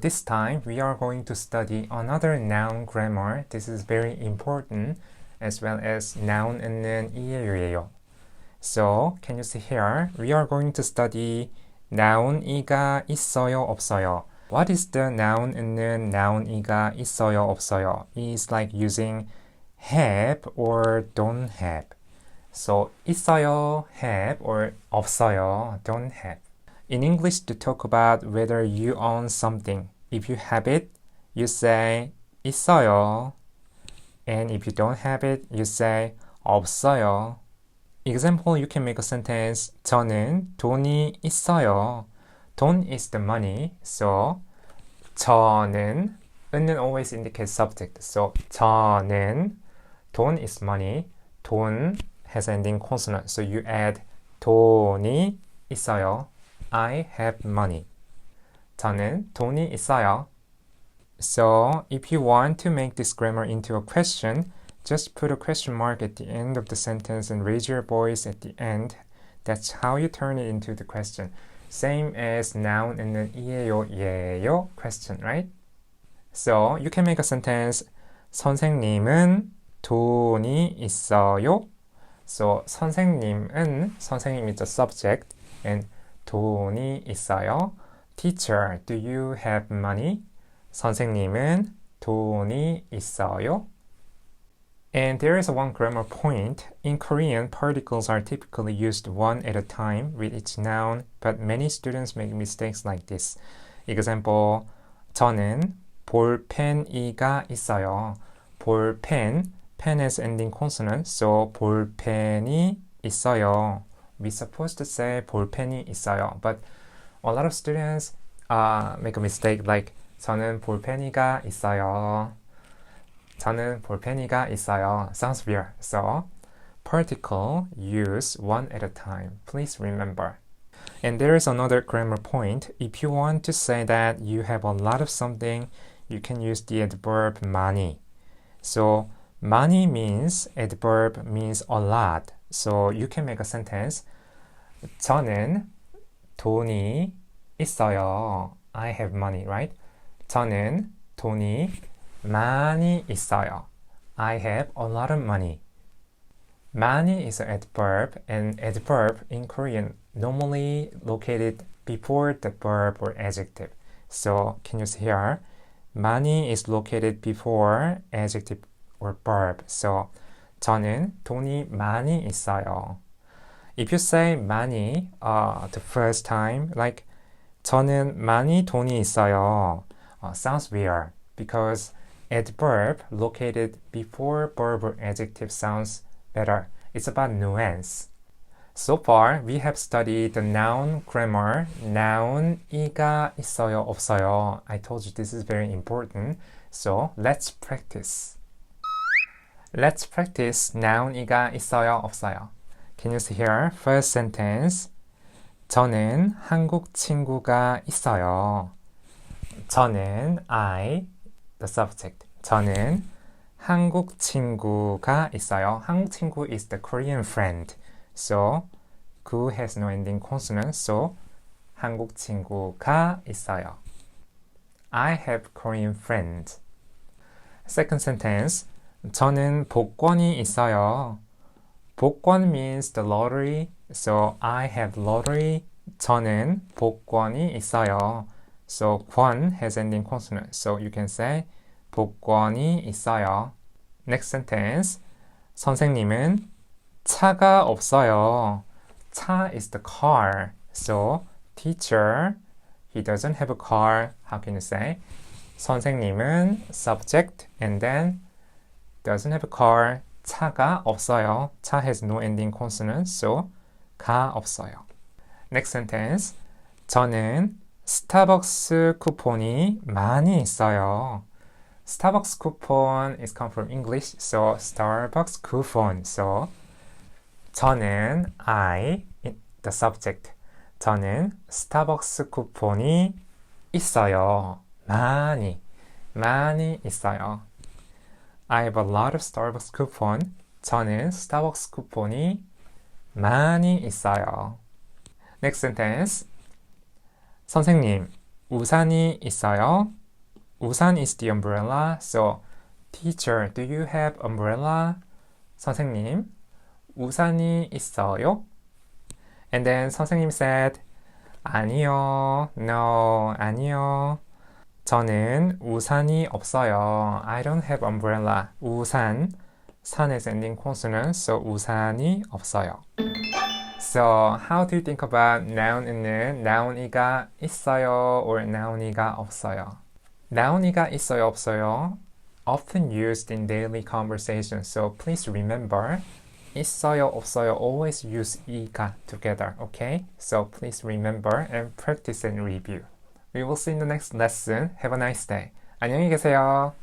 This time we are going to study another noun grammar. This is very important, as well as noun 있는 이해유예요. So, can you see here? We are going to study noun이가 있어요, 없어요. What is the noun 있는 noun이가 있어요, 없어요? It's like using have or don't have. So, 있어요, have, or 없어요, don't have. In English, to talk about whether you own something, if you have it, you say 있어요. And if you don't have it, you say 없어요. Example, you can make a sentence, 저는 돈이 있어요. 돈 is the money, so 저는, 은은 always indicates subject. So 저는, 돈 is money, 돈 has ending consonant, so you add 돈이 있어요. I have money. 저는 돈이 있어요. So, if you want to make this grammar into a question, just put a question mark at the end of the sentence and raise your voice at the end. That's how you turn it into the question. Same as noun 있는 이에요, 예요 question, right? So, you can make a sentence, 선생님은 돈이 있어요. So, 선생님은, 선생님 is the subject, and 돈이 있어요. Teacher, do you have money? 선생님은 돈이 있어요. And there is one grammar point. In Korean, particles are typically used one at a time with each noun, but many students make mistakes like this. Example, 저는 볼펜이가 있어요. 볼펜, pen has ending consonant, so 볼펜이 있어요. We're supposed to say 볼펜이 있어요, but a lot of students make a mistake like 저는 볼펜이가 있어요. 저는 볼펜이가 있어요. Sounds weird. So, particle use one at a time. Please remember. And there is another grammar point. If you want to say that you have a lot of something, you can use the adverb 많이. So, 많이 means, adverb means a lot. So, you can make a sentence. 저는 돈이 있어요. I have money, right? 저는 돈이 많이 있어요. I have a lot of money. 많이 is an adverb, and adverb in Korean normally located before the verb or adjective. So, can you see here? 많이 is located before adjective or verb. So, 저는 돈이 많이 있어요. If you say 많이 the first time, like 저는 많이 돈이 있어요, sounds weird because adverb located before verb or adjective sounds better. It's about nuance. So far, we have studied the noun grammar. noun이가 있어요, 없어요. I told you this is very important. So, let's practice. Let's practice noun이가 있어요, 없어요. Can you see here? First sentence. 저는 한국 친구가 있어요. 저는 I, the subject. 저는 한국 친구가 있어요. 한국 친구 is the Korean friend. So, 구 has no ending consonant. So, 한국 친구가 있어요. I have Korean friends. Second sentence. 저는 복권이 있어요. 복권 means the lottery. So, I have lottery. 저는 복권이 있어요. So, 권 has ending consonant. So, you can say 복권이 있어요. Next sentence. 선생님은 차가 없어요. 차 is the car. So, teacher, he doesn't have a car. How can you say? 선생님은 subject and then doesn't have a car. 차가 없어요. 차 has no ending consonant. So, 가 없어요. Next sentence. 저는 스타벅스 쿠폰이 많이 있어요. Starbucks coupon is come from English, so Starbucks coupon. So 저는 I, the subject. 저는 스타벅스 쿠폰이 있어요. 많이 있어요. I have a lot of Starbucks coupon. 저는 스타벅스 쿠폰이 많이 있어요. Next sentence. 선생님, 우산이 있어요. 우산 is the umbrella. So, teacher, do you have umbrella? 선생님, 우산이 있어요? And then 선생님 said, 아니요, no, 아니요. 저는 우산이 없어요. I don't have umbrella. 우산, 산 is ending consonant, so 우산이 없어요. So, how do you think about noun은 noun이가 있어요 or noun이가 없어요? noun이가 있어요, 없어요? Often used in daily conversation, so please remember 있어요, 없어요, always use 이가 together, okay? So please remember and practice and review. We will see you in the next lesson. Have a nice day. 안녕히 계세요.